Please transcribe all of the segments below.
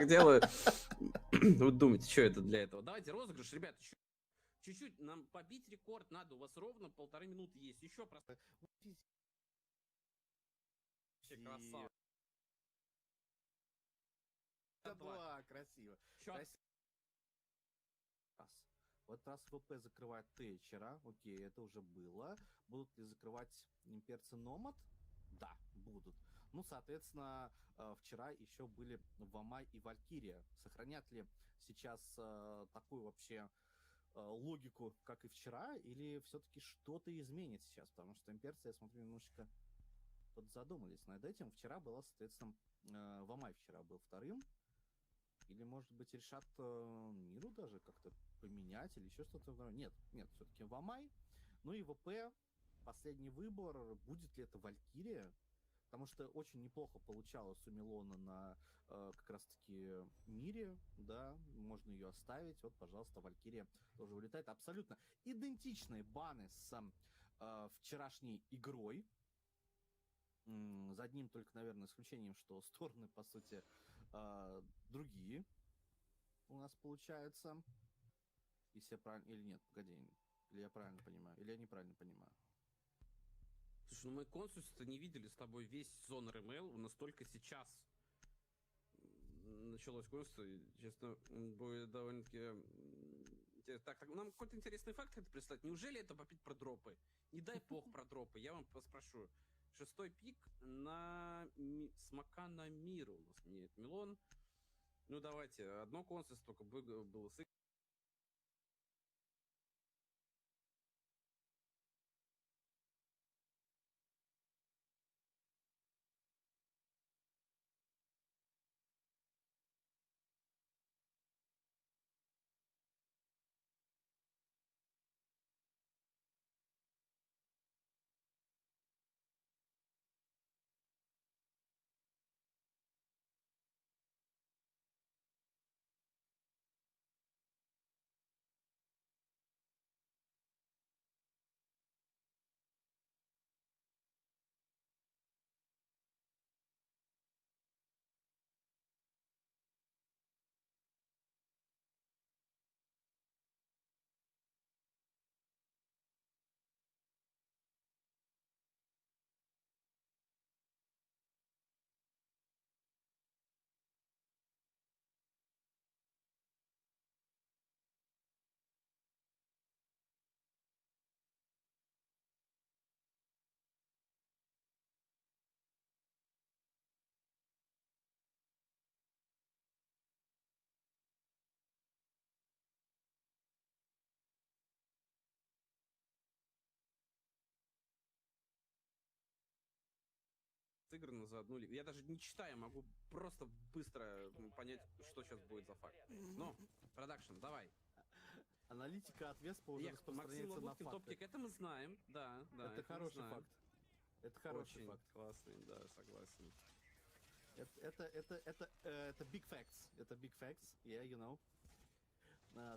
делаю. Вы думаете, что это для этого? Давайте розыгрыш, ребят, чуть-чуть. Нам побить рекорд надо. У вас ровно 1,5 минуты есть. Еще просто. Вообще красава. Два, красиво. Вот раз ВП закрывает Тэтчера, окей, это уже было. Будут ли закрывать имперцы Номад? Да, будут. Ну, соответственно, вчера еще были Вамай и Валькирия. Сохранят ли сейчас такую вообще логику, как и вчера, или все-таки что-то изменит сейчас? Потому что имперцы, я смотрю, немножечко подзадумались над этим. Вчера было, соответственно, Вамай вчера был вторым. Или, может быть, решат миру даже как-то поменять или еще что-то. Нет, все-таки Вамай. Ну и ВП, последний выбор. Будет ли это Валькирия? Потому что очень неплохо получалось у Милона на как раз-таки мире, да, можно ее оставить. Вот, пожалуйста, Валькирия тоже улетает. Абсолютно идентичные баны с вчерашней игрой. За одним только, наверное, исключением, что стороны, по сути, другие у нас получается. Если я правильно... Или нет, погоди. Или я правильно понимаю, или я неправильно понимаю. Слушай, ну мы консульство не видели с тобой весь сезон РМЛ. У нас только сейчас началось консульство. Честно, будет довольно-таки интересно. Так, нам какой-то интересный факт это представить. Неужели это попить про дропы? Не дай бог про дропы. Я вам спрошу. 6-й пик на смока на мир у нас меняет Милон. Ну давайте, одно консульство только было с сыграно за одну лигу. Я даже не читаю, могу просто быстро понять, что сейчас будет за факт. Ну, продакшн, давай. Аналитика от Веспа уже распространяется Максим на Лабуткин, факты. топ-тик, это мы знаем, да, Это это мы хороший знаем. факт. Это хороший Очень факт. классный, да, согласен. Это big facts. Это big facts, yeah, you know.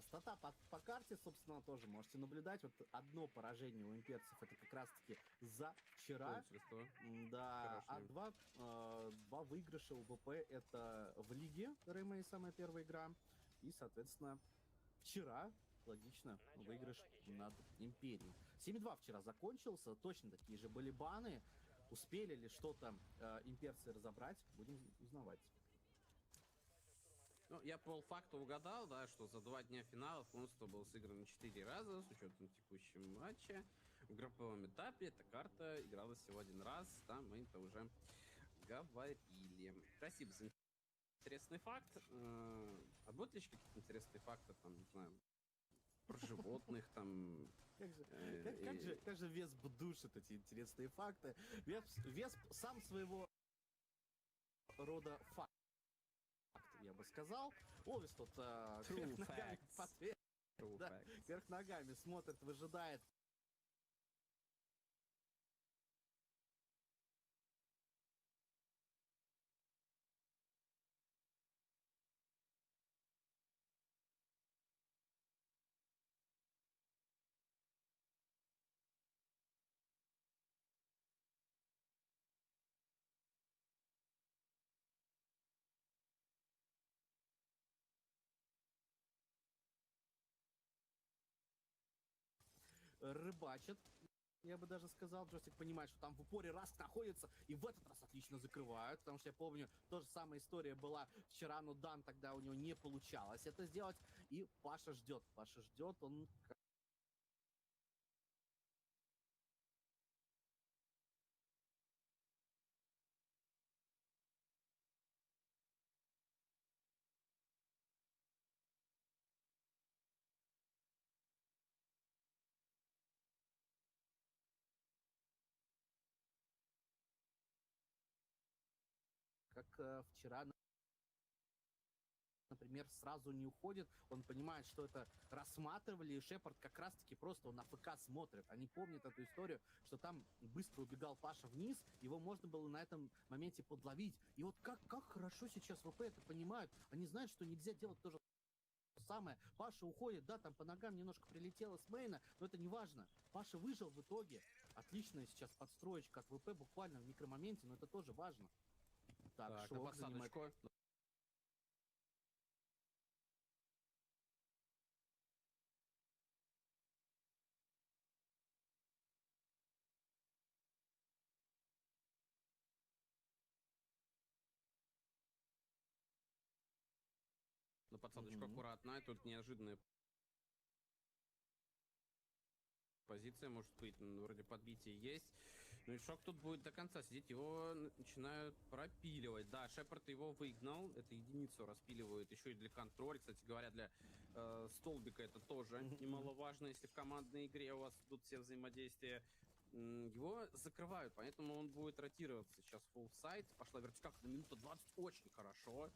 Стата по карте, собственно, тоже можете наблюдать. Вот одно поражение у имперцев это как раз-таки за вчера. Да, а два выигрыша у ВП это в лиге РМА самая первая игра. И, соответственно, вчера, логично, выигрыш над Империей. 7-2 вчера закончился, точно такие же были баны. Успели ли что-то имперцы разобрать, будем узнавать. Ну, я по факту угадал, да, что за 2 дня финала консульство было сыграно 4 раза с учетом текущего матча. В групповом этапе эта карта игралась всего 1 раз, да, мы это уже говорили. Спасибо за интересный факт. А будут ли еще какие-то интересные факты, там, не знаю, про животных, там... Как же Весп душит эти интересные факты. Весп сам своего рода факт, я бы сказал. Овес тут вверх ногами смотрит, выжидает. рыбачат. Я бы даже сказал, Джойстик понимает, что там в упоре Раск находится, и в этот раз отлично закрывают, потому что я помню, та же самая история была вчера, но Дан тогда у него не получалось это сделать, и Паша ждет, он как вчера, например, сразу не уходит, он понимает, что это рассматривали, и Шепард как раз-таки просто он на ФК смотрит. Они помнят эту историю, что там быстро убегал Паша вниз, его можно было на этом моменте подловить. И вот как хорошо сейчас ВП это понимают, они знают, что нельзя делать то же самое. Паша уходит, да, там по ногам немножко прилетело с мейна, но это не важно. Паша выжил в итоге. Отличная сейчас подстроечка от ВП буквально в микромоменте, но это тоже важно. Так, Так, на Шок занимает... посадочку. На подсадочку Мгм. аккуратно. И тут неожиданная позиция может быть. Ну, вроде подбитие есть. Ну и Шок тут будет до конца сидеть. Его начинают пропиливать. Да, Шепард его выгнал. Это единицу распиливают еще и для контроля. Кстати говоря, для столбика это тоже Мгм, мгм. немаловажно, если в командной игре у вас идут все взаимодействия. Его закрывают, поэтому он будет ротироваться. Сейчас full сайт. Пошла вертикалка на минуту 20. Очень хорошо.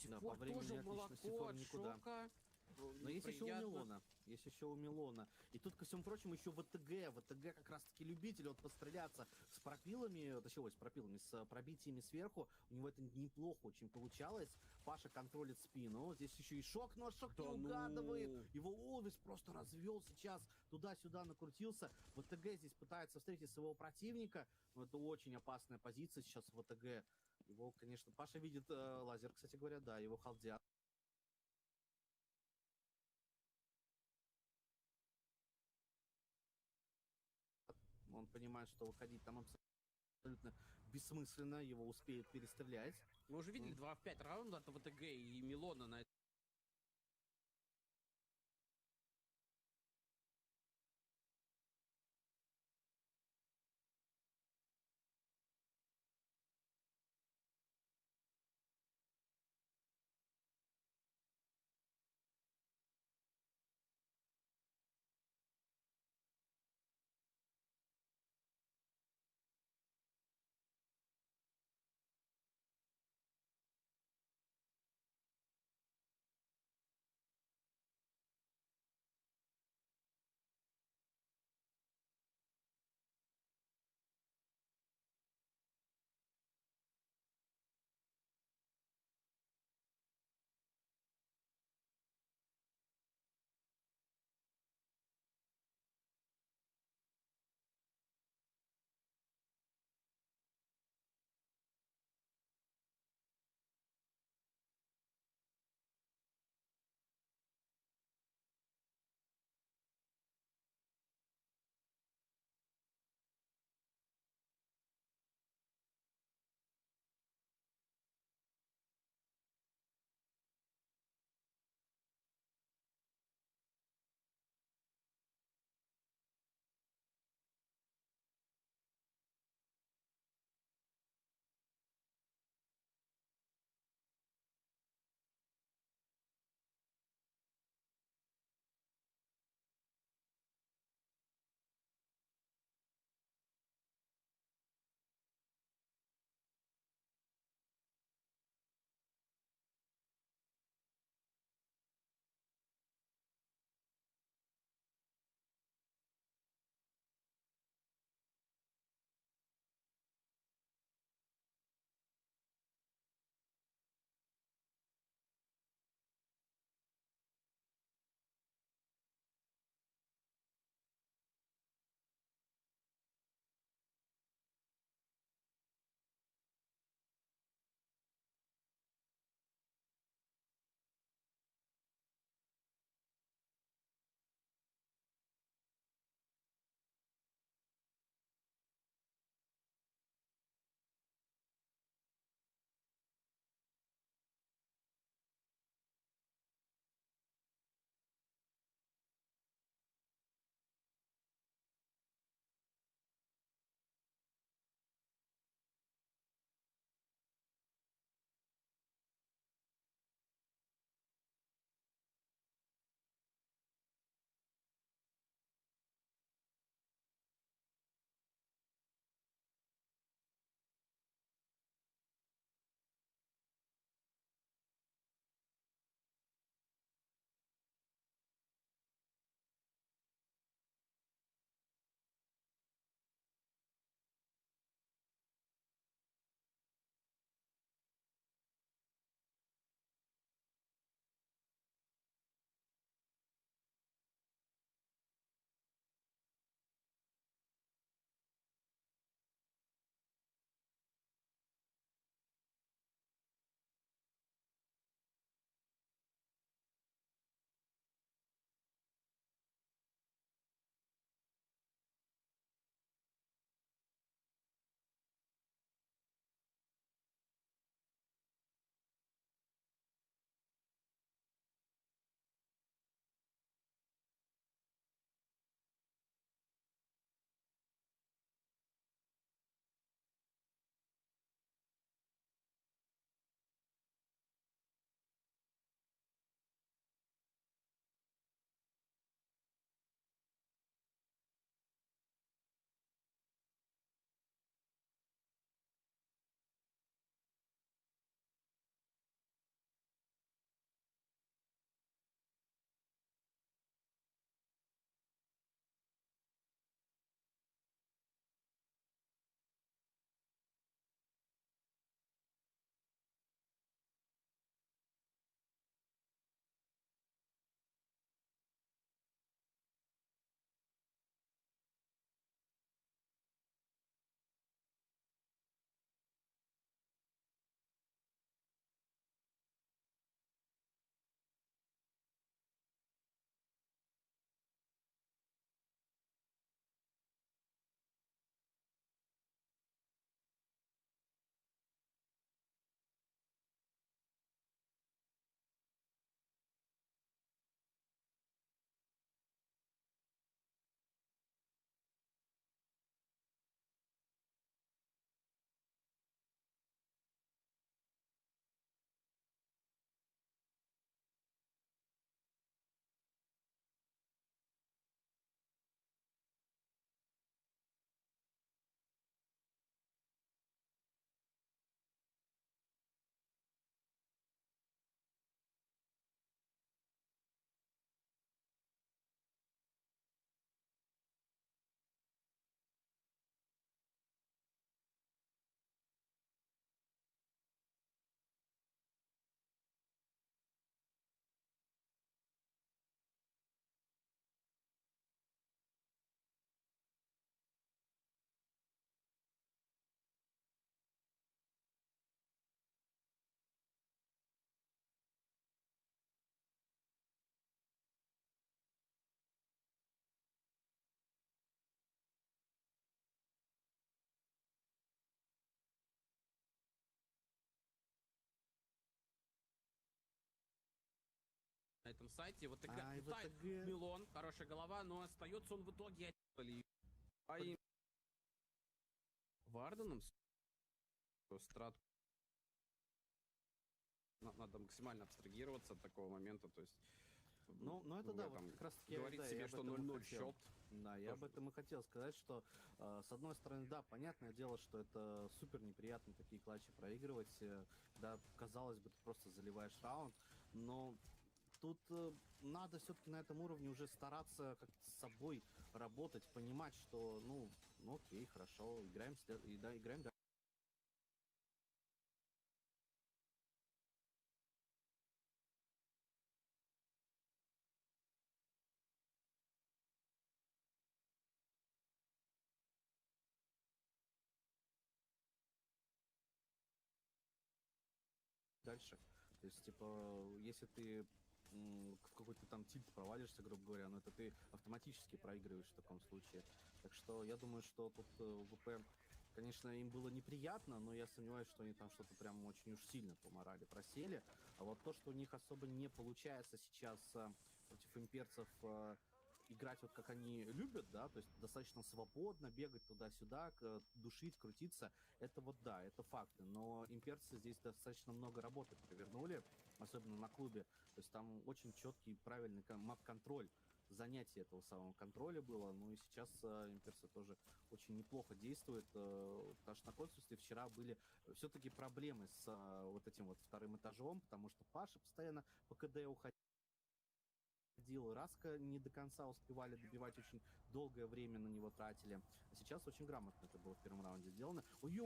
Да, по Сифор времени тоже отлично, молоко Сифор от никуда. Шока. Но есть еще у Приятно. Милона. Есть еще у Милона. И тут, ко всему прочему, еще ВТГ. ВТГ как раз-таки любитель вот постреляться с пропилами, точнее, с пропилами, с пробитиями сверху. У него это неплохо очень получалось. Паша контролит спину. Здесь еще и Шок, но Шок Да не угадывает. ну. Его Олвис просто развел сейчас. Туда-сюда накрутился. ВТГ здесь пытается встретить своего противника. Но это очень опасная позиция сейчас ВТГ. Его, конечно, Паша видит лазер, кстати говоря, да, его халдят. Он понимает, что выходить там абсолютно бессмысленно, его успеют перестрелять. Мы уже видели Ну, 2 в 5 раунда от ВТГ и Милона на этом сайте. Вот тогда Ай, в летает итоге... Милон, хорошая голова, но остается он в итоге Варденом. Страт. Надо максимально абстрагироваться от такого момента, то есть... Ну это да, вот как раз таки говорить да, себе, что 0-0 счет. Да, я об этом и хотел сказать, что с одной стороны, да, понятное дело, что это супер неприятно такие клатчи проигрывать, да, казалось бы, ты просто заливаешь раунд, но тут надо все-таки на этом уровне уже стараться как-то с собой работать, понимать, что, ну окей, хорошо, играем, да, играем дальше. То есть, типа, если ты в какой-то там тильт провалишься, грубо говоря, но это ты автоматически проигрываешь в таком случае. Так что я думаю, что тут ВП, конечно, им было неприятно, но я сомневаюсь, что они там что-то прям очень уж сильно по морали просели. А вот то, что у них особо не получается сейчас против имперцев играть вот как они любят, да, то есть достаточно свободно бегать туда-сюда, душить, крутиться, это вот да, это факты, но имперцы здесь достаточно много работы провернули, особенно на клубе, то есть там очень четкий, правильный мап-контроль, занятие этого самого контроля было, ну и сейчас имперцы тоже очень неплохо действуют, потому что на консульстве вчера были все-таки проблемы с вот этим вот вторым этажом, потому что Паша постоянно по КД уходил, Раска не до конца успевали добивать, очень долгое время на него тратили. А сейчас очень грамотно это было в первом раунде сделано. Ой,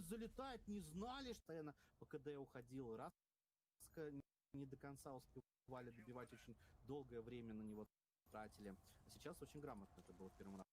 залетает, не знали, что я по КД уходил. Раска не до конца успевали добивать, очень долгое время на него тратили. А сейчас очень грамотно это было в первом раунде.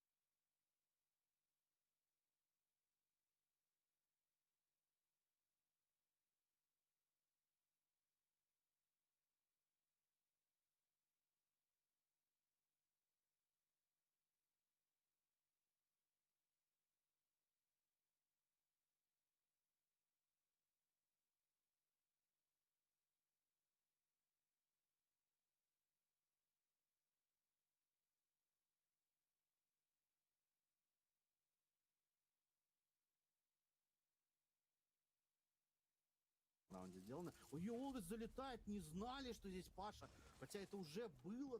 Раунде сделано. Ой, Олдес залетает, не знали, что здесь Паша. Хотя это уже было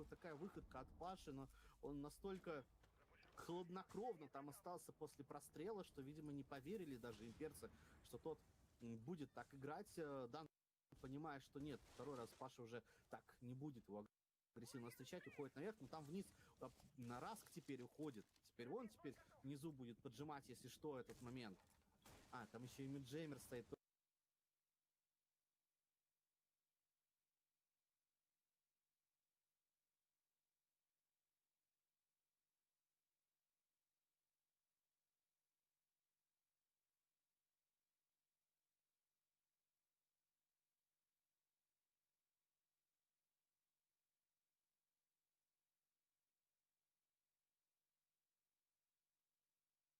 такая выходка от Паши, но он настолько хладнокровно там остался после прострела, что, видимо, не поверили даже имперцы, что тот будет так играть. Дан, понимая, что нет, второй раз Паша уже так не будет его агрессивно встречать, уходит наверх, но там вниз на Раск теперь уходит. Теперь он внизу будет поджимать, если что, этот момент. А, там еще и Миджеймер стоит.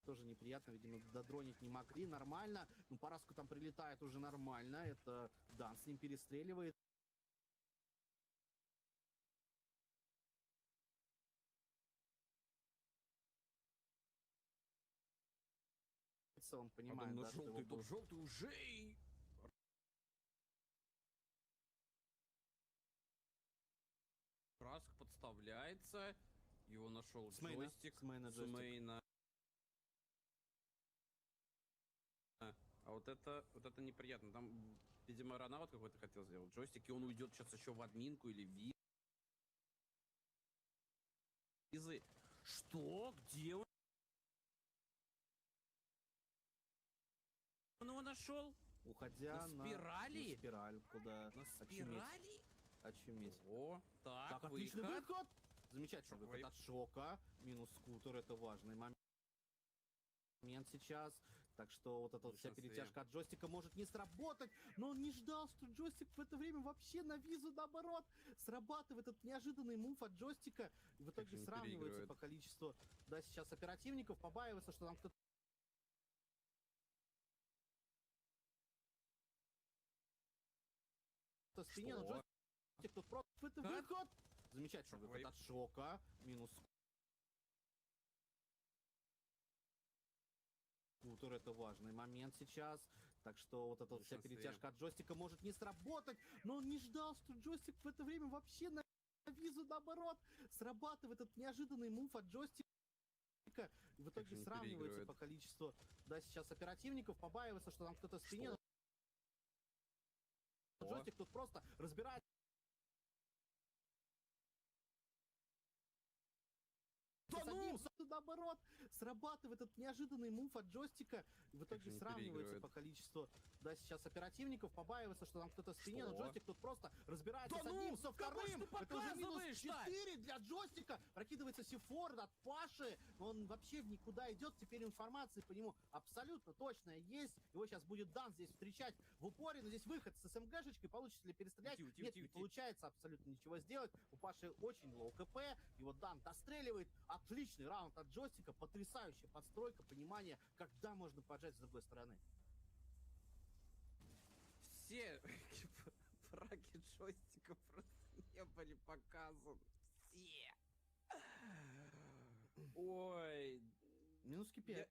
Тоже неприятно, видимо, додронить не могли, нормально. Ну, по Раску там прилетает уже нормально, это Дан с ним перестреливает. Он понимает, да, что его будут... желтый уже и... Раск подставляется, его нашел джойстик С мейна. А вот это неприятно. Там, видимо, Ронаут какой-то хотел сделать джойстик, и он уйдет сейчас еще в админку или в визы. Что? Где он? Он его нашел? Уходя на спирали? На спираль, куда На спирали? Очуметь. О, так, отличный выход! Замечательный Шоковый. выход от Шока. Минус скутер, это важный момент сейчас. Так что вот эта вот вся перетяжка от джойстика может не сработать, но он не ждал, что джойстик в это время вообще на визу, наоборот, срабатывает этот неожиданный мув от джойстика. И в итоге сравнивается по количеству, да, сейчас оперативников, побаивается, что там кто-то в спине, но джойстик джойстик, тут просто это Как? выход. Замечательный Шоковый. выход от Шока. Минус скутер, это важный момент сейчас. Так что вот эта вот вся Большинстве. перетяжка от джойстика может не сработать. Но он не ждал, что джойстик в это время вообще на визу наоборот срабатывает этот неожиданный мув от джойстика. И в итоге же не сравнивается переигрывает? по количеству, да, сейчас оперативников, побаивается, что там кто-то в спине. Что? Джойстик тут просто разбирает. Да ну! Наоборот, срабатывает этот неожиданный мув от джойстика. И в итоге же не сравнивается переигрывает? по количеству, да, сейчас оперативников, побаивается, что там кто-то в спине, но Что? джойстик тут просто разбирается Да с одним, ну! со Какой ж вторым. ты Это уже минус показываешь-то? 4 для джойстика. Прокидывается Сифор от Паши. Он вообще в никуда идет. Теперь информации по нему абсолютно точная есть. Его сейчас будет Дан здесь встречать в упоре, но здесь выход с СМГшечкой. Получится ли перестрелять? Уйти, уйти, Нет, уйти, не уйти. получается абсолютно ничего сделать. У Паши очень лоу КП. И вот Дан достреливает. Отличный раунд от джойстика. Потрясающая подстройка, понимание, когда можно поджать с другой стороны. Все фраги джойстика просто не были показаны. Все. Ой. Минус кипят.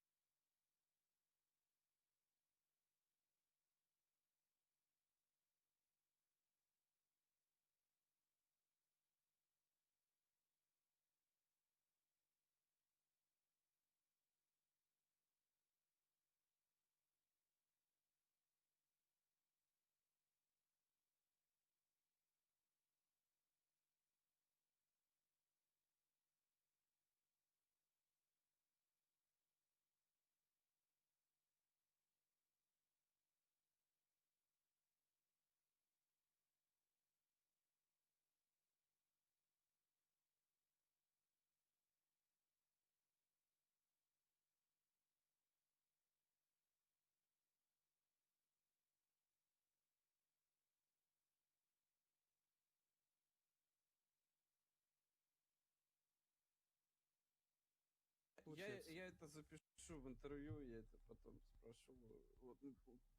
Я это запишу в интервью, я это потом спрошу. Вот,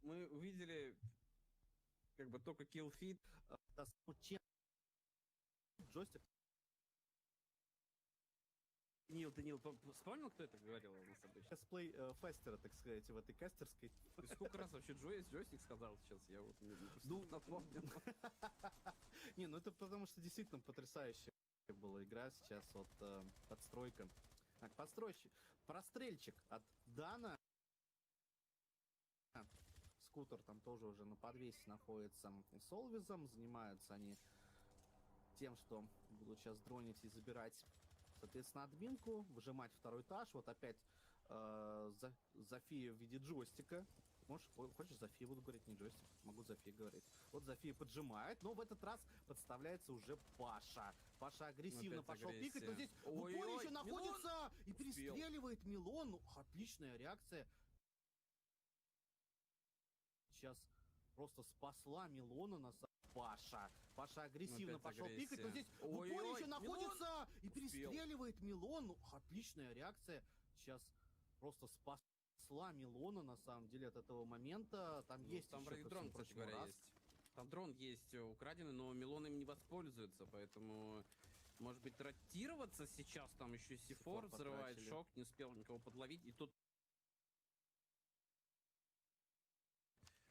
мы увидели как бы только киллфит. Джойстик. Данил, вспомнил, кто это говорил у нас обычно? Косплей фастера, так сказать, в этой кастерской. Ты сколько раз вообще джойстик сказал сейчас? Я вот Ну, напомнил. Не, ну это потому что действительно потрясающая была игра сейчас, вот подстройка. Так, подстройщик, прострельчик от Дана. Скутер там тоже уже на подвесе находится с Олвизом. Занимаются они тем, что будут сейчас дронить и забирать, соответственно, админку, выжимать второй этаж. Вот опять Зофия в виде джойстика. Хочешь, Зофия буду говорить, не джойстик. Могу Зофия говорить. Вот Зофия поджимает, но в этот раз подставляется уже Паша. Паша агрессивно Опять пошел агрессия. пикать, но здесь в Ой-ой, упоре еще Милон! находится и Успел. перестреливает Милон. Ну, отличная реакция. Сейчас просто спасла Милона на Паша. Паша агрессивно Опять пошел пикать, но агрессия. здесь в Ой-ой, упоре еще Милон! находится и Успел. перестреливает Милон. Ну, отличная реакция. Сейчас просто спасла Милона на самом деле от этого момента. Там есть там еще, вроде ко дрон, всему кстати прочему, говоря, раз. есть. Там дрон есть украденный, но Милон им не воспользуется, поэтому, может быть, ротироваться сейчас. Там еще Сифор взрывает потратили. шок, не успел никого подловить. И тут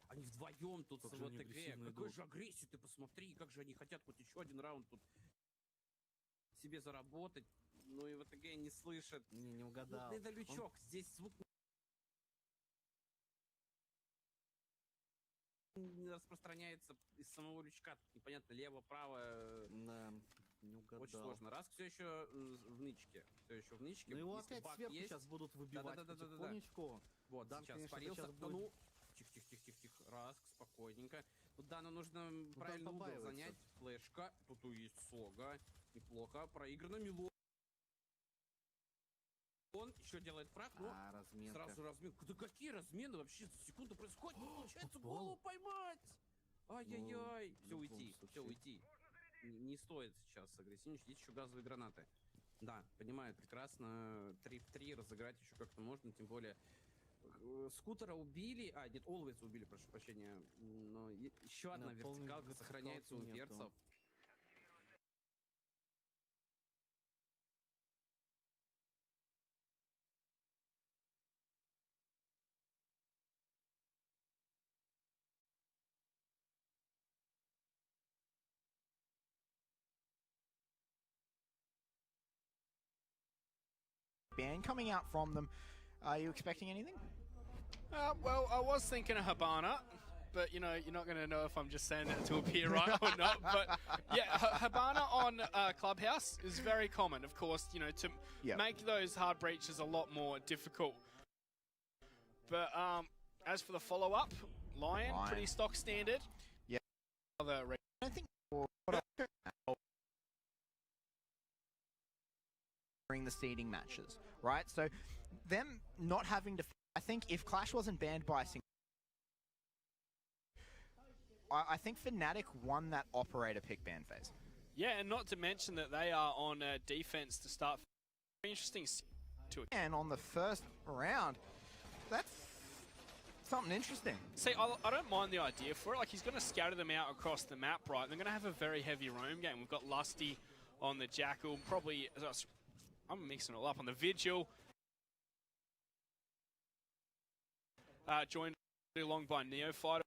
они вдвоем тут Как в же они этой игре. агрессивно Какой идут. же агрессию, ты посмотри, как же они хотят хоть еще один раунд тут себе заработать. Ну и в итоге не слышат. Не угадал. Вот недалючок, здесь звук не распространяется из самого лючка. Тут непонятно, лево, право. Да, не угадал. Очень сложно. Раз все еще в нычке. Все еще в нычке. Ну его Если опять баг сверху есть, сейчас будут выбивать Да-да-да-да-да-да. потихонечку. вот, Дан, сейчас конечно, спалился. сейчас Да будет- ну, тихо-тихо-тихо-тихо. Раз, спокойненько. Тут Дану нужно правильно угол побаивается. занять. Флешка. Тут и есть слога. Неплохо. Проиграно. Милон. Он еще делает фраг, но Разменка. сразу размен. Да какие размены вообще за секунду происходят? Не получается попал. голову поймать. Ай-яй-яй. Ну, в Все любом уйти, случае. все уйти. Не стоит сейчас агрессивничать. Есть еще газовые гранаты. Да, понимаю, прекрасно. 3 в 3 разыграть еще как-то можно, тем более скутера убили, нет, Олвейса убили, прошу прощения, но еще одна Да, полной вертикалка вертикалки сохраняется у нету. имперцев. band coming out from them. Are you expecting anything? Well, I was thinking of Habana, but you know, you're not going to know if I'm just saying that to appear right or not. But yeah, Habana on Clubhouse is very common, of course, you know, to make those hard breaches a lot more difficult. But as for the follow-up, Lion, pretty stock standard. Yeah. I don't think during the seeding matches, right? So them not having to, I think if Clash wasn't banned by a single, I think Fnatic won that operator pick ban phase. Yeah, and not to mention that they are on defense to start. Very interesting to it. And on the first round, that's something interesting. See, I don't mind the idea for it. Like, he's going to scatter them out across the map, right? They're going to have a very heavy roam game. We've got Lusty on the Jackal, probably, I'm mixing it all up, on the Vigil. Joined along by Neophyte.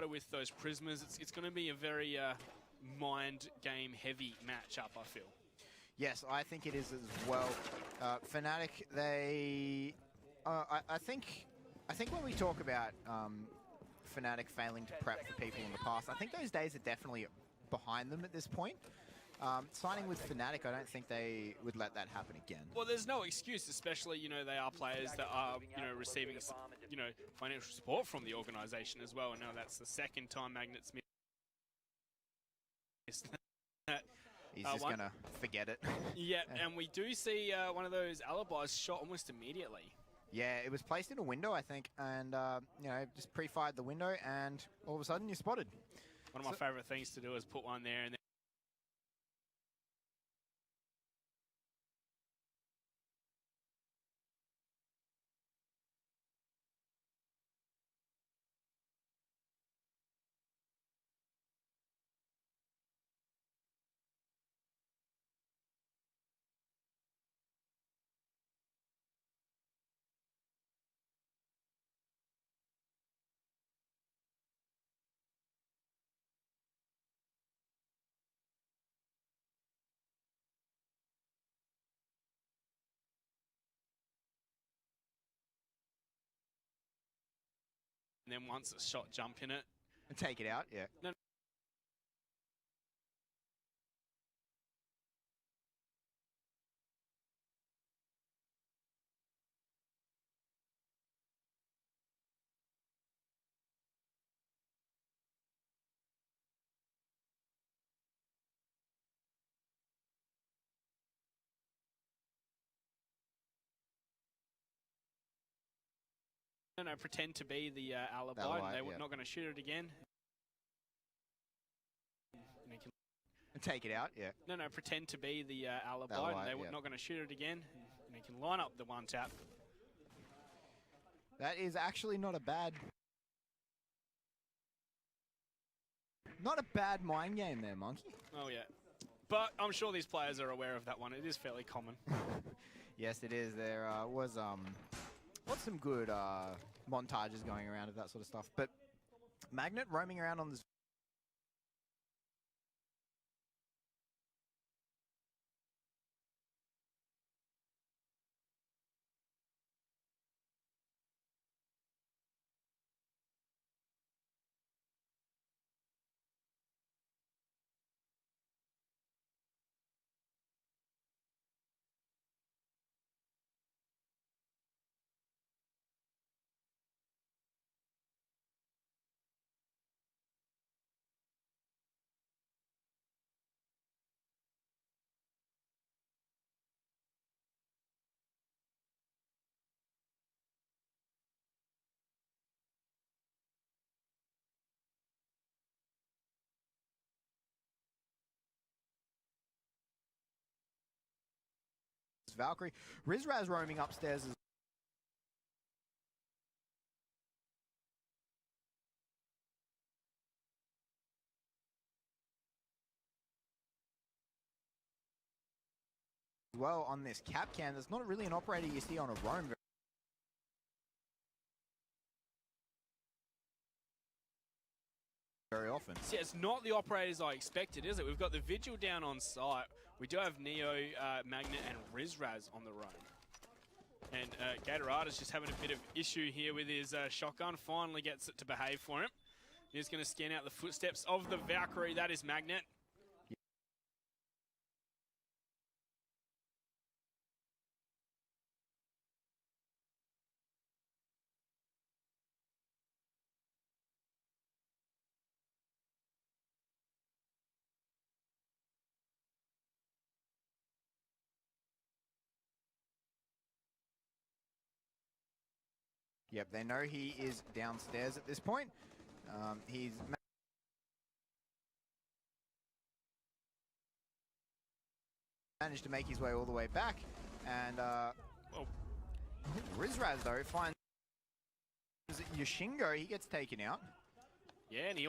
With those Prismas, it's going to be a very mind game heavy matchup, I feel. Yes, I think it is as well. Fnatic, they, I think when we talk about Fnatic failing to prep for people in the past, I think those days are definitely behind them at this point. Signing with Fnatic, I don't think they would let that happen again. Well, there's no excuse, especially, you know, they are players that are, you know, receiving, you know, financial support from the organization as well. And now that's the second time Magnet's missed that. He's just going to forget it. Yeah, and we do see one of those alibis shot almost immediately. Yeah, it was placed in a window, I think, and, you know, just pre-fired the window, and all of a sudden you're spotted. One of my favorite things to do is put one there and then once a shot jump in it. And take it out, yeah. No. No, pretend to be the alibi, and they're not going to shoot it again. And take it out, yeah. No, pretend to be the alibi, and they're not going to shoot it again. And you can line up the one tap. That is actually not a bad mind game there, Monkey. Oh, yeah. But I'm sure these players are aware of that one. It is fairly common. Yes, it is. There was some good montages going around of that sort of stuff. But Magnet roaming around on this. Valkyrie. Rizraz roaming upstairs as well on this cap cam. There's not really an operator you see on a roam very often. Yeah, it's not the operators I expected, is it? We've got the Vigil down on site. We do have Neo, Magnet, and Rizraz on the roam. And Gatorada's just having a bit of issue here with his shotgun. Finally gets it to behave for him. He's going to scan out the footsteps of the Valkyrie. That is Magnet. Yep, they know he is downstairs at this point. He's managed to make his way all the way back. And Rizraz, though, finds Yoshingo. He gets taken out. Yeah, and he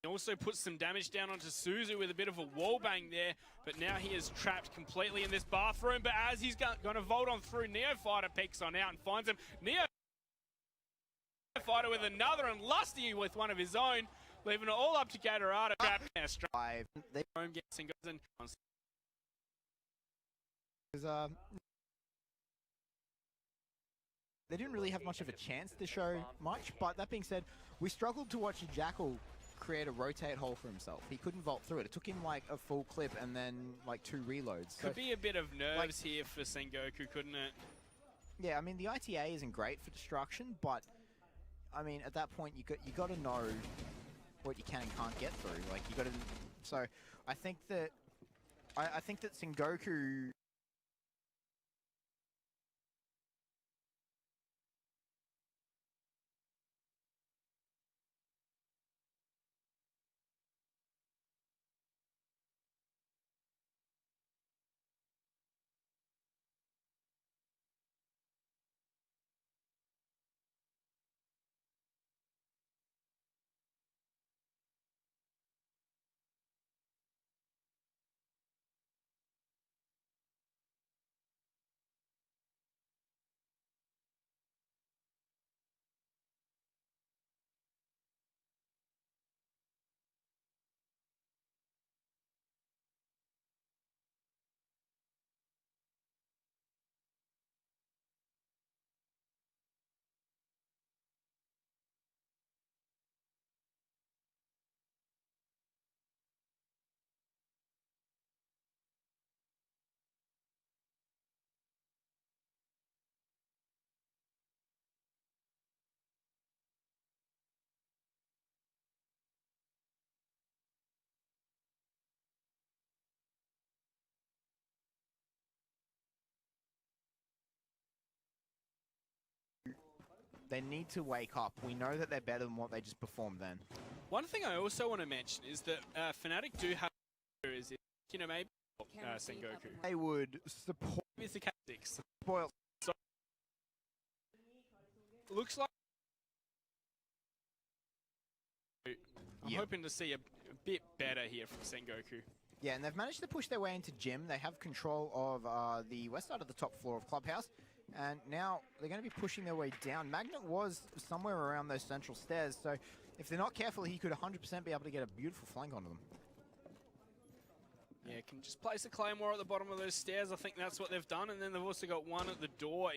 also puts some damage down onto Suzu with a bit of a wall bang there, but now he is trapped completely in this bathroom. But as he's going to vault on through, Neofighter peeks on out and finds him. Neofighter with another, and Lusty with one of his own, leaving it all up to Gatorada. Trapped now, Five. Roam gets and goes in. They didn't really have much of a chance to show much, but that being said, we struggled to watch Jackal create a rotate hole for himself. He couldn't vault through it. It took him like a full clip and then like 2 reloads. Could be a bit of nerves here for Sengoku, couldn't it? Yeah, I mean the ITA isn't great for destruction, but I mean at that point you got to know what you can and can't get through. Like you got to. So I think that Sengoku They need to wake up. We know that they're better than what they just performed then. One thing I also want to mention is that Fnatic do have is maybe Sengoku. They would support Maybe it's the Cat6. spoil. So looks like I'm Yeah. hoping to see a bit better here from Sengoku. Yeah, and they've managed to push their way into gym. They have control of the west side of the top floor of Clubhouse. And now they're going to be pushing their way down. Magnet was somewhere around those central stairs. So if they're not careful, he could 100% be able to get a beautiful flank onto them. Yeah, can just place a Claymore at the bottom of those stairs. I think that's what they've done. And then they've also got one at the door.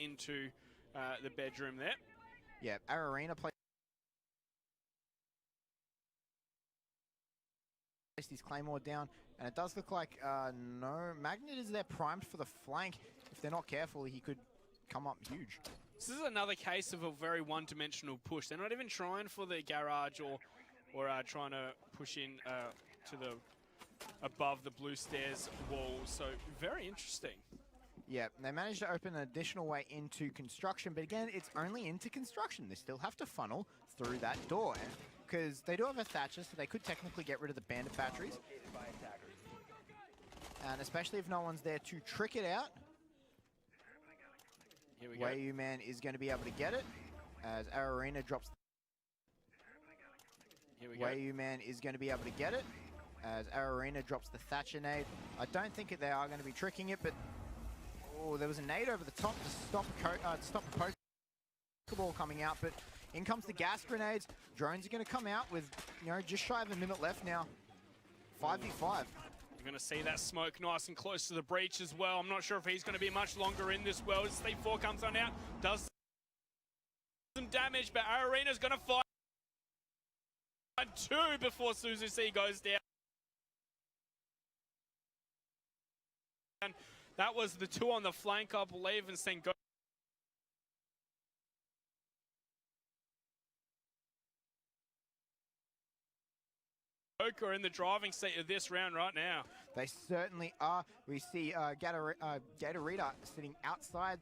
Into the bedroom there. Yeah, Arena placed his Claymore down, and it does look like no, Magnet is there primed for the flank. If they're not careful, he could come up huge. This is another case of a very one-dimensional push. They're not even trying for the garage or trying to push in to the above the blue stairs wall. So very interesting. Yeah, they managed to open an additional way into construction, but again, it's only into construction. They still have to funnel through that door, because they do have a Thatcher, so they could technically get rid of the Bandit batteries. And especially if no one's there to trick it out. Here we go. Wayu Man is going to be able to get it, as Arena drops. Here we go. Wayu Man is going to be able to get it, as Arena drops the Thatcher nade. I don't think they are going to be tricking it, but oh, there was a nade over the top to stop a Pokeball coming out, but in comes the gas grenades. Drones are going to come out with, just shy of a minute left now. 5v5. You're going to see that smoke nice and close to the breach as well. I'm not sure if he's going to be much longer in this world. Sleep 4 comes on out, does some damage, but Arena's going to fight 2 before Suzu C goes down. That was the 2 on the flank, I believe, and Sengoku are in the driving seat of this round right now. They certainly are. We see Gatorita sitting outside.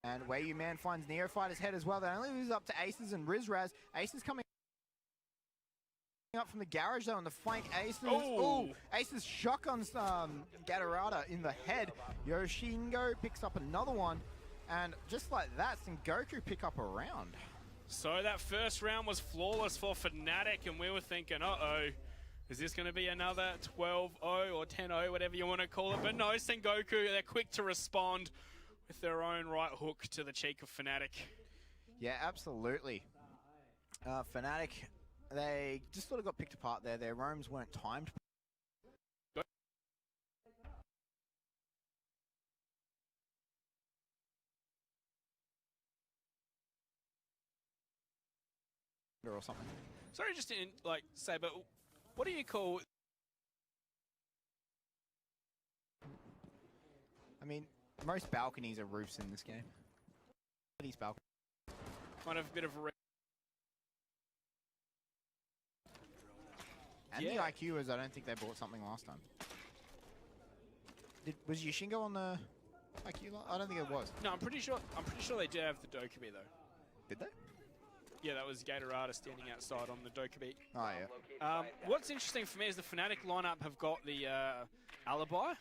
And Wayu Man finds Neophyte's head as well. They only lose up to Aces and Rizraz. Aces coming up from the garage though on the flank. Aces. Oh. Aces shotguns Gatorada in the head. Yoshingo picks up another one. And just like that, Sengoku pick up a round. So that first round was flawless for Fnatic, and we were thinking, uh-oh, is this going to be another 12-0 or 10-0, whatever you want to call it? But no, Sengoku, they're quick to respond with their own right hook to the cheek of Fnatic. Yeah, absolutely. Fnatic, they just sort of got picked apart there. Their roams weren't timed. Or something. Sorry, just didn't like say, but what do you call? I mean, most balconies are roofs in this game. These balconies. Might have a bit of a. And Yeah. the IQ is, I don't think they bought something last time. Was Yoshingo on the IQ? I don't think it was. No, I'm pretty sure they did have the Dokkaebi though. Did they? Yeah, that was Gatorada standing outside on the Dokkaebi. Oh yeah. What's interesting for me is the Fnatic lineup have got the alibi.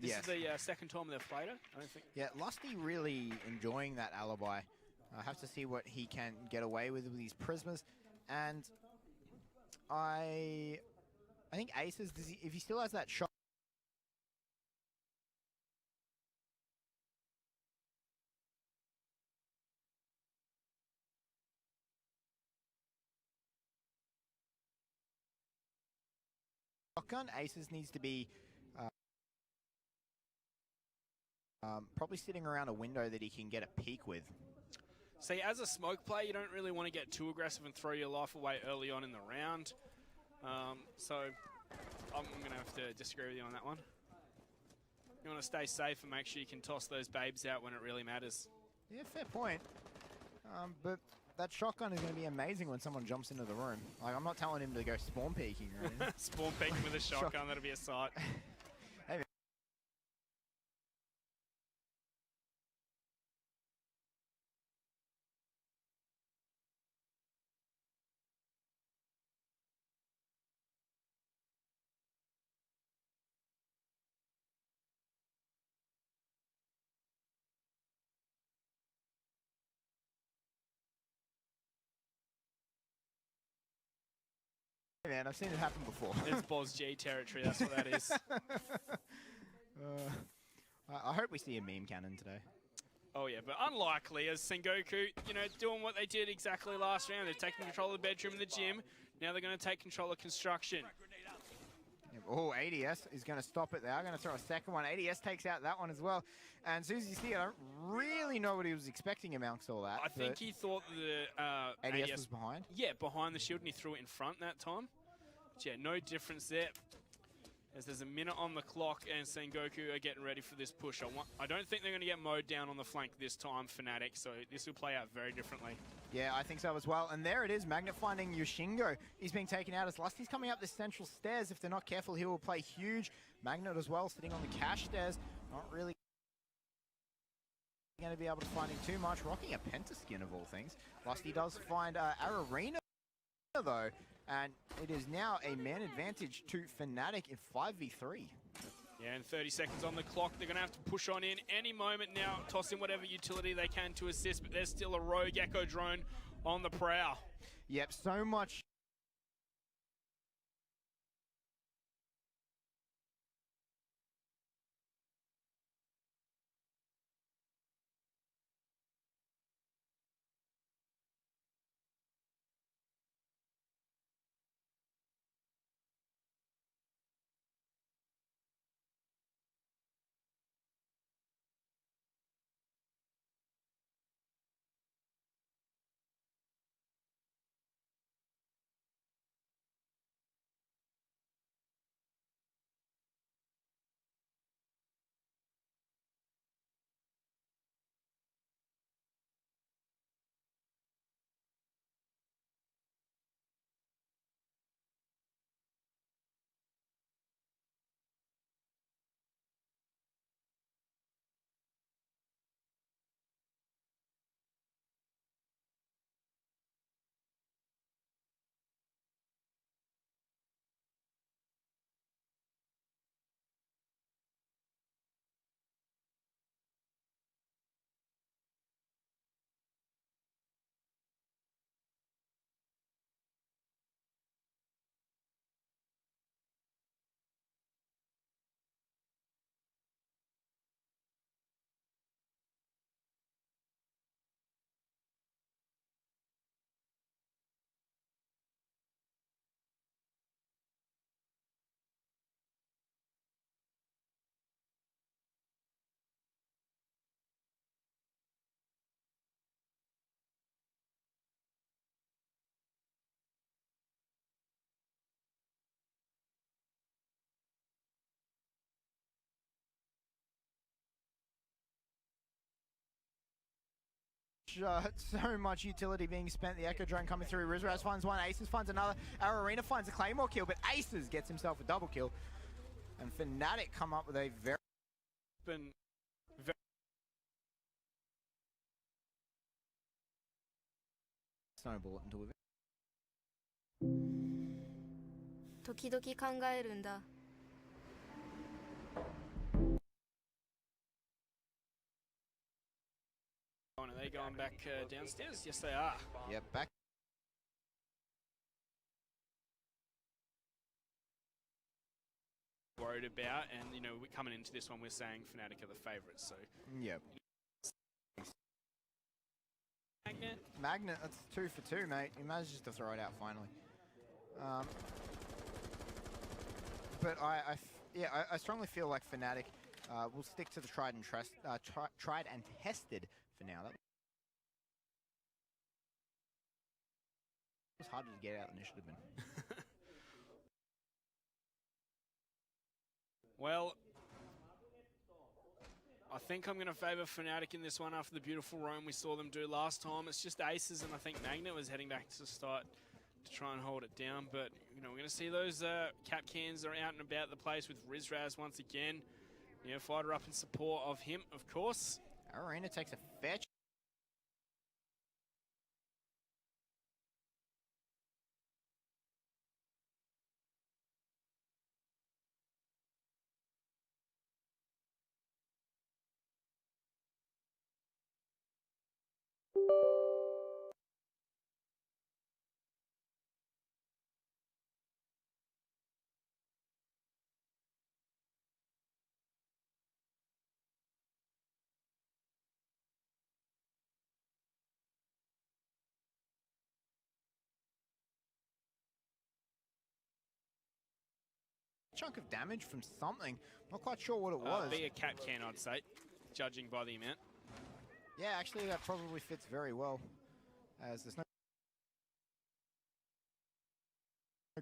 This Yes. is the second time they've played it. I don't think. Yeah, Lusty really enjoying that alibi. I have to see what he can get away with these prismas, and I think Aces, if he still has that shot. Shotgun, Aces needs to be probably sitting around a window that he can get a peek with. See, as a smoke player, you don't really want to get too aggressive and throw your life away early on in the round. So I'm going to have to disagree with you on that one. You want to stay safe and make sure you can toss those babes out when it really matters. Yeah, fair point. But that shotgun is going to be amazing when someone jumps into the room. Like, I'm not telling him to go spawn peeking or anything. Spawn peeking with a shotgun, that'll be a sight. Hey man, I've seen it happen before. It's Boz G territory, that's what that is. I hope we see a meme cannon today. Oh yeah, but unlikely as Sengoku, you know, doing what they did exactly last round. They're taking control of the bedroom and the gym. Now they're going to take control of construction. Oh, ADS is going to stop it. They are going to throw a second one. ADS takes out that one as well. And as soon as you see it, I don't really know what he was expecting amongst all that. I think he thought the ADS was behind? Yeah, behind the shield, and he threw it in front that time. But yeah, no difference there. As there's a minute on the clock, and Sengoku are getting ready for this push. I don't think they're going to get mowed down on the flank this time, Fnatic, so this will play out very differently. Yeah, I think so as well. And there it is, Magnet finding Yoshingo. He's being taken out as Lusty's coming up the central stairs. If they're not careful, he will play huge. Magnet as well, sitting on the cash stairs. Not really going to be able to find him too much. Rocking a pentaskin of all things. Lusty does find Arena though. And it is now a man advantage to Fnatic in 5v3. Yeah, and 30 seconds on the clock. They're going to have to push on in any moment now, toss in whatever utility they can to assist, but there's still a rogue Echo drone on the prowl. Yep, so much So much utility being spent. The Echo Drone coming through. Rizraz finds one. Aces finds another. Our Arena finds a Claymore kill, but Aces gets himself a double kill. And Fnatic come up with a very... Been snowball into a... 時々考えるんだ Are they going back downstairs? Yes, they are. Yep, back. Worried about, and you know, coming into this one, we're saying Fnatic are the favourites. So Yep. Magnet. Magnet, that's 2 for 2, mate. He manages to throw it out finally. But I strongly feel like Fnatic will stick to the tried and tested for now. That was harder to get out than it should have been. Well, I think I'm going to favour Fnatic in this one after the beautiful roam we saw them do last time. It's just Aces, and I think Magnet was heading back to start to try and hold it down. But, you know, we're going to see those cap cans are out and about the place with Rizraz once again. You know, Fighter up in support of him, of course. Arena takes a fetch. Chunk of damage from something. Not quite sure what it was. Be a cap can, I'd say, judging by the amount. Yeah, actually that probably fits very well, as there's no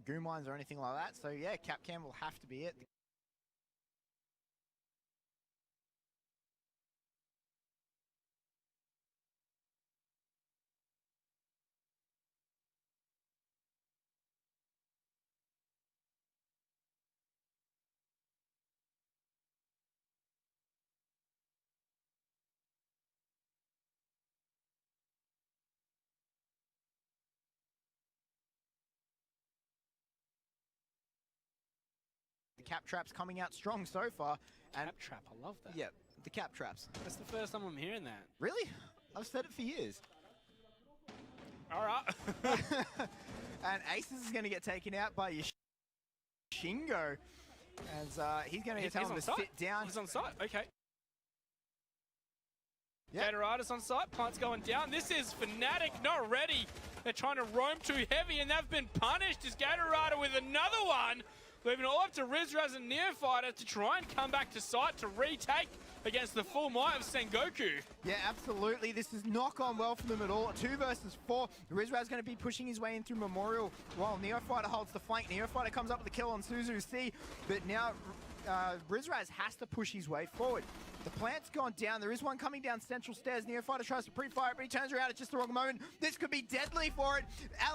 goo mines or anything like that. So yeah, cap can will have to be it. The cap traps coming out strong so far. And Cap trap, I love that. yeah, the cap traps. That's the first time I'm hearing that. Really? I've said it for years. All right. And Aces is going to get taken out by Shingo. As he's going to tell him to sit down. He's on site. Okay. Yep. Gatorada's on site. Plant's going down. This is Fnatic not ready. They're trying to roam too heavy, and they've been punished as Gatorada with another one. Leaving it all up to Rizraz and Neofighter to try and come back to site to retake against the full might of Sengoku. Yeah, absolutely. This has not gone well for them at all. 2 versus 4. Rizraz going to be pushing his way in through Memorial while Neofighter holds the flank. Neofighter comes up with the kill on Suzu C, but now Rizraz has to push his way forward. The plant's gone down. There is one coming down central stairs. Neofighter tries to pre-fire it, but he turns around at just the wrong moment. This could be deadly for it.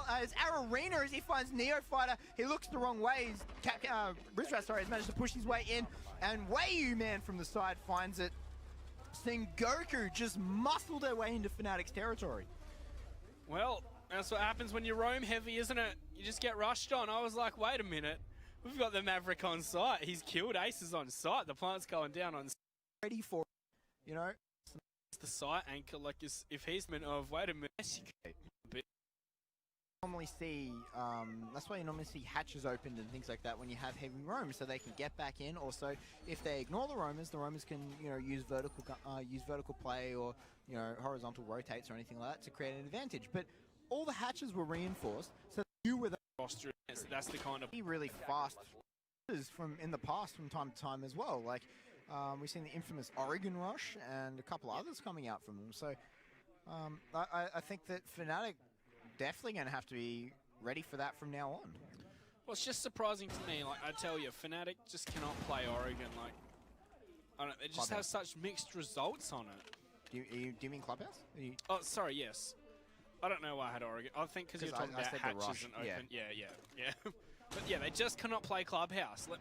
As our Arena, as he finds Neofighter, he looks the wrong way. Rizraz, has managed to push his way in, and Wayu Man from the side finds it. Sengoku just muscled their way into Fnatic's territory. Well, that's what happens when you roam heavy, isn't it? You just get rushed on. I was like, wait a minute. We've got the Maverick on site. He's killed Aces on site. The plant's going down on site. Ready for, you know, The site anchor, like, if he's meant of, wait a minute. normally see, that's why you normally see hatches opened and things like that when you have heavy roam, so they can get back in. Also, if they ignore the roamers can, you know, use vertical play or, you know, horizontal rotates or anything like that to create an advantage. But all the hatches were reinforced, so you were Roster, that's the kind of really fast from in the past from time to time as well. Like we've seen the infamous Oregon Rush and a couple others coming out from them. So I think that Fnatic definitely going to have to be ready for that from now on. Well, it's just surprising to me. Like I tell you, Fnatic just cannot play Oregon. Like I don't know, it just has such mixed results on it. Do you mean Clubhouse? Oh, sorry, yes. I don't know why I had Oregon. I think because you're 'Cause talking I about said the Hatch Rush, isn't yeah. open. Yeah. But yeah, they just cannot play Clubhouse. Like,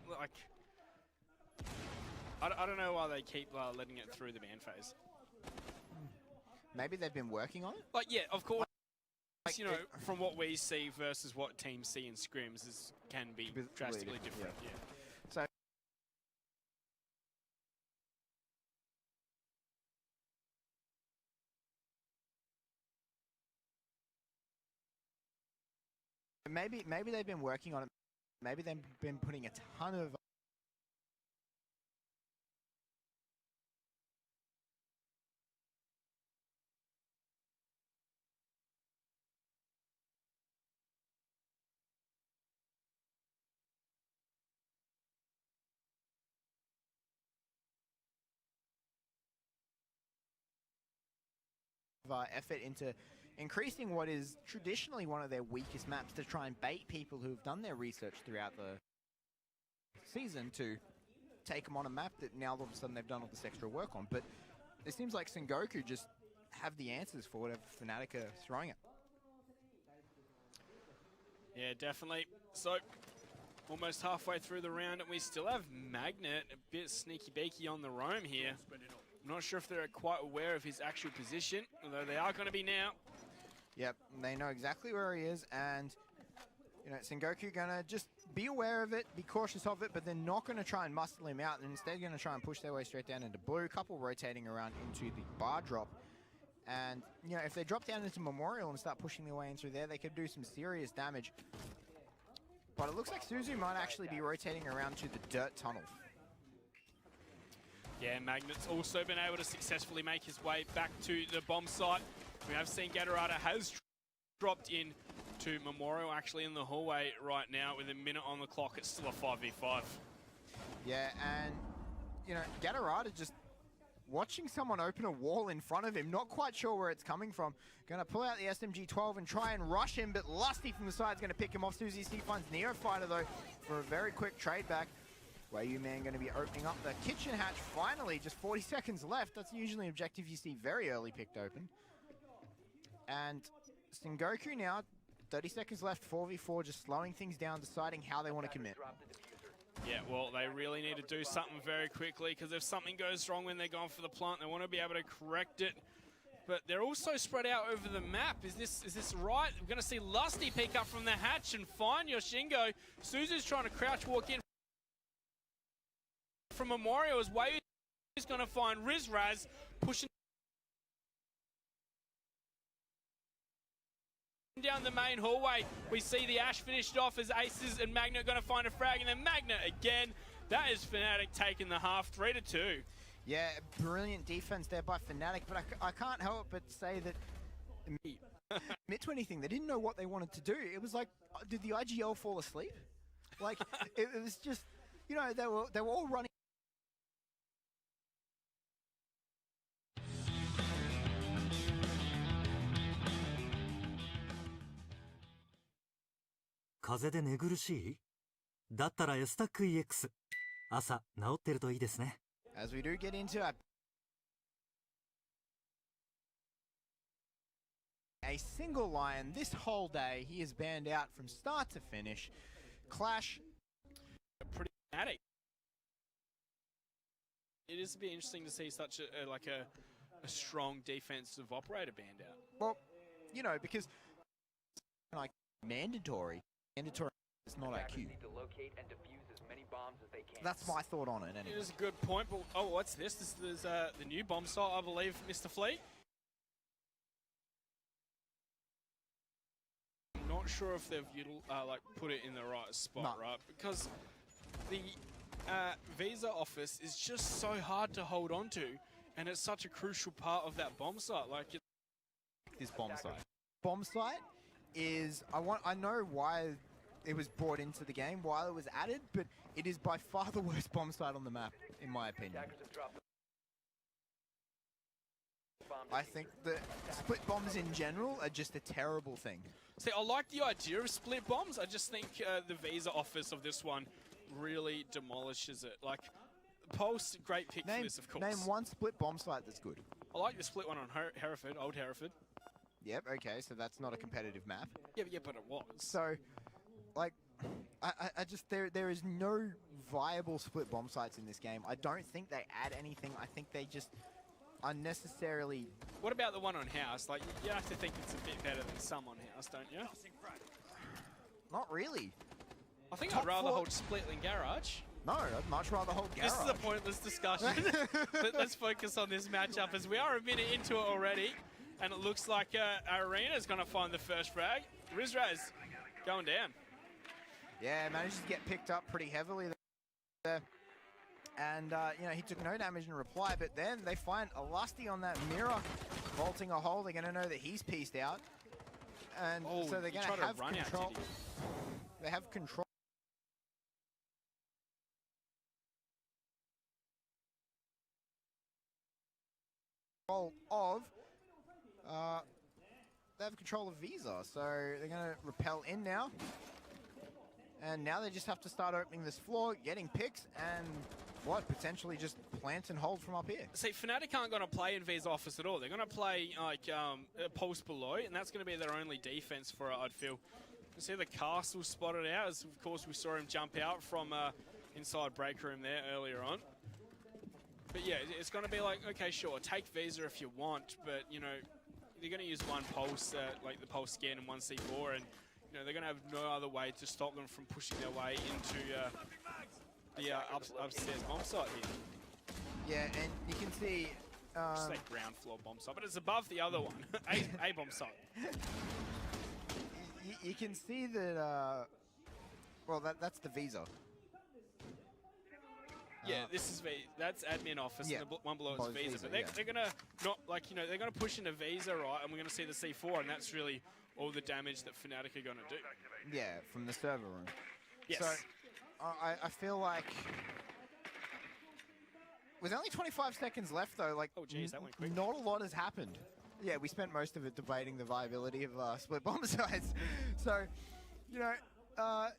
I don't know why they keep letting it through the ban phase. Maybe they've been working on it. Like, yeah, of course. Like, You know, from what we see versus what teams see in scrims can be Completely drastically different, different. Yeah. So maybe they've been working on it. Maybe they've been putting a ton of effort into increasing what is traditionally one of their weakest maps to try and bait people who've done their research throughout the season to take them on a map that now all of a sudden they've done all this extra work on. But it seems like Sengoku just have the answers for whatever Fnatic are throwing it. Yeah, definitely. So, almost halfway through the round, and we still have Magnet a bit sneaky beaky on the roam here. I'm not sure if they're quite aware of his actual position, although they are going to be now. Yep, they know exactly where he is, and you know, Sengoku gonna just be aware of it, be cautious of it, but they're not gonna try and muscle him out, and instead gonna try and push their way straight down into blue. Couple rotating around into the bar drop, and you know, if they drop down into Memorial and start pushing their way in through there, they could do some serious damage. But it looks like Suzu might actually be rotating around to the dirt tunnel. Yeah, Magnet's also been able to successfully make his way back to the bomb site. We have seen Gatorada has dropped in to Memorial actually in the hallway right now with a minute on the clock. It's still a 5v5. Yeah, and you know, Gatorada just watching someone open a wall in front of him, not quite sure where it's coming from. Gonna pull out the SMG-12 and try and rush him, but Lusty from the side is gonna pick him off. Suzy C finds Neofighter though for a very quick trade back. Wei Man going to be opening up the kitchen hatch finally, just 40 seconds left. That's usually an objective you see very early picked open. And Sengoku now, 30 seconds left, 4v4, just slowing things down, deciding how they want to commit. Yeah, well, they really need to do something very quickly, because if something goes wrong when they're going for the plant, they want to be able to correct it. But they're also spread out over the map. Is this right? We're going to see Lusty pick up from the hatch and find Yoshingo. Suzu's trying to crouch walk in from Memorial as Wei is going to find Rizraz pushing down the main hallway. We see the Ash finished off as Aces and Magnet going to find a frag, and then Magnet again. That is Fnatic taking the half 3-2. Yeah, brilliant defense there by Fnatic, but I can't help but say that mid-20 thing, they didn't know what they wanted to do. It was like, did the IGL fall asleep? Like, it was just, you know, they were all running.風邪で寝苦しい？だったら S タック EX 朝治ってるといいですね。 As we do get into a single Lion this whole day, he is banned out from start to finish. Clash. Pretty Fnatic. It is a bit interesting to see such a strong defensive operator banned out. Well, you know, because like mandatory is not IQ. That's my thought on it anyway. It is a good point, but oh, what's this? This is the new bomb site, I believe, Mr. Fleet. I'm not sure if they've put it in the right spot, right? Because the visa office is just so hard to hold on to, and it's such a crucial part of that bomb site. Like this bomb site. Bomb site is I know why it was brought into the game, why it was added, but it is by far the worst bomb site on the map, in my opinion. I think that split bombs in general are just a terrible thing. See, I like the idea of split bombs. I just think the visa office of this one really demolishes it. Like, Pulse, great pick for this, of course. Name one split bomb site that's good. I like the split one on Hereford, Old Hereford. Yep, okay, so that's not a competitive map. Yeah, but it was. So, like, I just, there is no viable split bomb sites in this game. I don't think they add anything. I think they just unnecessarily... What about the one on House? Like, you have to think it's a bit better than some on House, don't you? Not really. I think Top I'd rather four- hold Split than Garage. No, I'd much rather hold Garage. This is a pointless discussion. Let's focus on this matchup as we are a minute into it already. And it looks like Arena is going to find the first frag. Rizraz going down. Yeah, manages to get picked up pretty heavily there. And, you know, he took no damage in reply, but then they find a Lusty on that mirror, vaulting a hole. They're going to know that he's pieced out. And Oh, so they're he going tried to to have run out, control. did he? They have control of they have control of Visa, so they're gonna repel in now. And now they just have to start opening this floor, getting picks, and what, potentially just plant and hold from up here. See, Fnatic aren't going to play in V's office at all. They're going to play like a post below, and that's going to be their only defense for it, I'd feel. You see the castle spotted out, as of course we saw him jump out from inside break room there earlier on. But yeah, it's going to be like, okay, sure, take Visa if you want, but you know, they're going to use one pulse, like the pulse scan and one C4, and you know, they're going to have no other way to stop them from pushing their way into the upstairs bomb site here. Yeah, and you can see Just like ground floor bomb site, but it's above the other one, a bomb site. you can see that well, that's the Visa. Yeah, this is that's admin office, yeah, and the one below is below is Visa. Visa, But they're, yeah. they're gonna not like, you know, they're gonna push into Visa, right? And we're gonna see the C4, and that's really all the damage that Fnatic are gonna do. Yeah, from the server room. Yes. So I feel like with only 25 seconds left, though, like Oh, geez, that went quick. not a lot has happened. Yeah, we spent most of it debating the viability of split bomb sites. So, you know,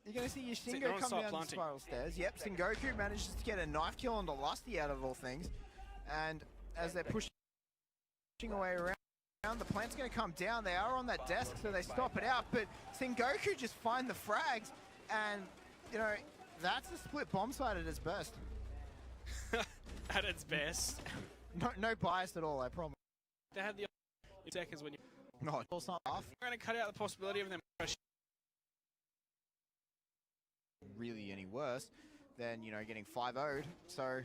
you're going to see they're Yoshingo on come site down the planting. spiral stairs. Yep, Sengoku manages to get a knife kill onto Lusty out of all things. And as they're pushing away around, the plant's going to come down. They are on that desk, so they stop it out. But Sengoku just find the frags. And, you know, that's a split bomb site at its best. At its best. No bias at all, I promise. They had the seconds when you No, it's not off. are going to cut out the possibility of them Really any worse than, you know, getting 5-0'd. So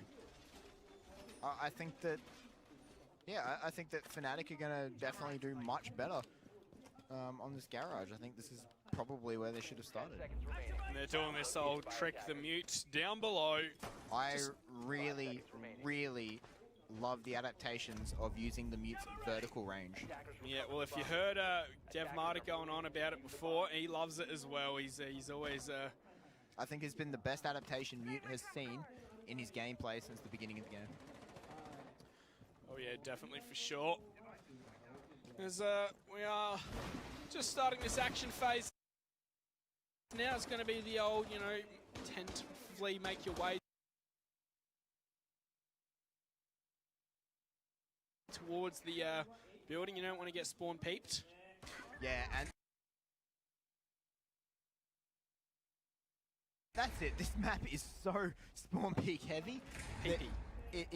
I think that, yeah, I think that Fnatic are going to definitely do much better on this garage. I think this is probably where they should have started. and they're doing this old trick, the mute down below. I really, really love the adaptations of using the mute's vertical range. Yeah, well, if you heard Dev Marta going on about it before, he loves it as well. He's always I think it's been the best adaptation Mute has seen in his gameplay since the beginning of the game. oh yeah, definitely for sure. As we are just starting this action phase. Now it's going to be the old, you know, tentatively make your way towards the building. You don't want to get spawn peeped. Yeah, and that's it. This map is so spawn peak heavy. that Peepee.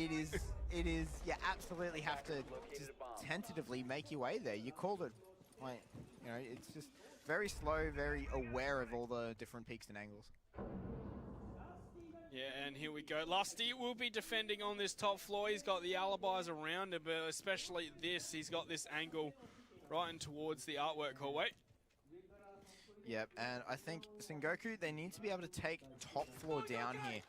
it is, you absolutely have to just tentatively make your way there. You called it, like, you know, it's just very slow, very aware of all the different peaks and angles. Yeah, and here we go. Lusty will be defending on this top floor. He's got the alibis around him, but especially this. He's got this angle right in towards the artwork hallway. Yep, and I think Sengoku, they need to be able to take top floor down here.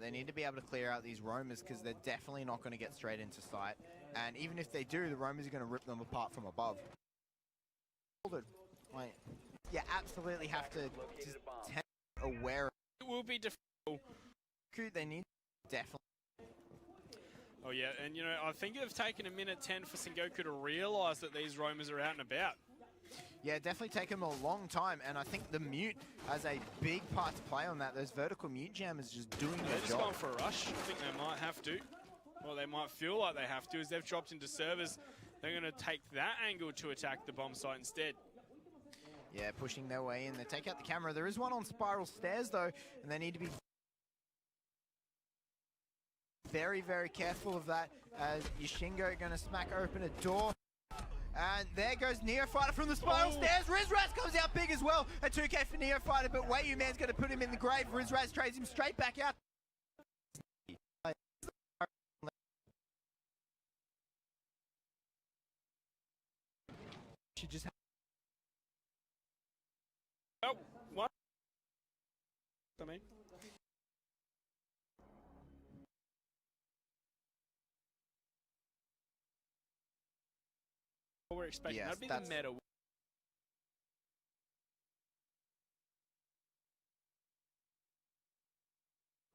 They need to be able to clear out these roamers because they're definitely not going to get straight into sight. And even if they do, the roamers are going to rip them apart from above. Like, you absolutely have to just aware of It will be defending. they need definitely. Oh yeah, and you know, I think they've taken a minute 10 for Sengoku to realise that these roamers are out and about. Yeah, definitely take them a long time, and I think the mute has a big part to play on that. Those vertical mute jammers just doing They're their just job. going for a rush. I think they might have to. well, they might feel like they have to, as they've dropped into servers. They're going to take that angle to attack the bomb site instead. Yeah, pushing their way in. They take out the camera. There is one on spiral stairs, though, and they need to be very, very careful of that, as Yashingo going to smack open a door. And there goes Neofighter from the spiral stairs. Rizraz comes out big as well. A 2K for Neofighter, but Wei Yu Man's going to put him in the grave. Rizraz trades him straight back out. She just Oh, what? I mean, what we're expecting. Yes, That'd be that's- the meta.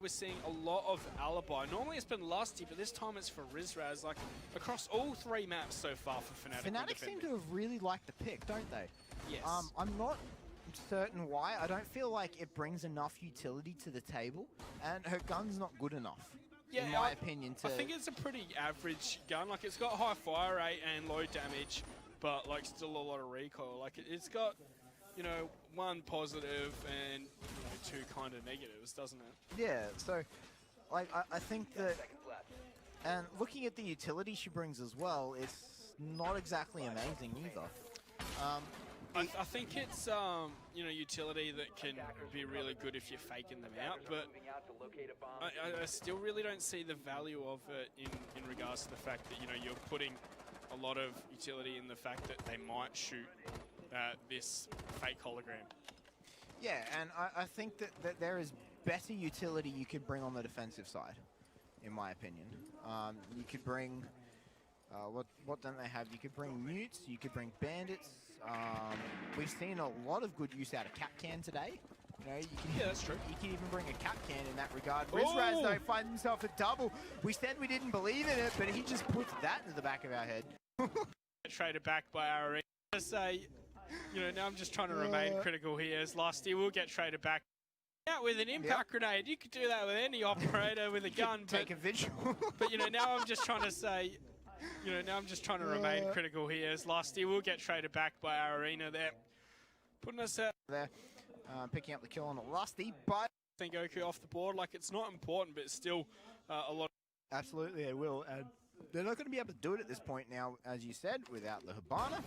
We're seeing a lot of Alibi. Normally it's been Lusty, but this time it's for Rizraz. Like across all 3 maps so far for Fnatic. Fnatic seem to have really liked the pick, don't they? Yes. I'm not certain why. I don't feel like it brings enough utility to the table, and her gun's not good enough, in my opinion. I think it's a pretty average gun. Like it's got high fire rate and low damage, but like still a lot of recoil. Like it's got, you know, 1 positive and, you know, 2 kind of negatives, doesn't it? Yeah, so like I think that, and looking at the utility she brings as well, it's not exactly amazing either. I think it's you know, utility that can be really good if you're faking them out, but I still really don't see the value of it in regards to the fact that, you know, you're putting a lot of utility in the fact that they might shoot this fake hologram. Yeah, and I think that there is better utility you could bring on the defensive side, in my opinion. You could bring, what don't they have? You could bring mutes, you could bring bandits. We've seen a lot of good use out of Capcan today. You know, Yeah, that's true. You can even bring a Capcan in that regard. Rizraz, though, finds himself a double. We said we didn't believe in it, but he just puts that into the back of our head. Traded back by our arena. I say, you know, now I'm just trying to remain critical here. As Lusty will get traded back out with an impact grenade. You could do that with any operator with a gun. Take a visual. But, you know, now I'm just trying to say, you know, now I'm just trying to remain critical here. As Lusty will get traded back by our arena there. Putting us out there, picking up the kill on Lusty, but Sengoku off the board. Like, it's not important, but it's still a lot. Absolutely, they will. And they're not going to be able to do it at this point now, as you said, without the Hibana.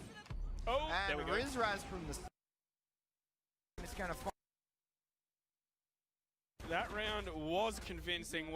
Oh, there we and go. Rizraz from the... It's going to... That round was convincing.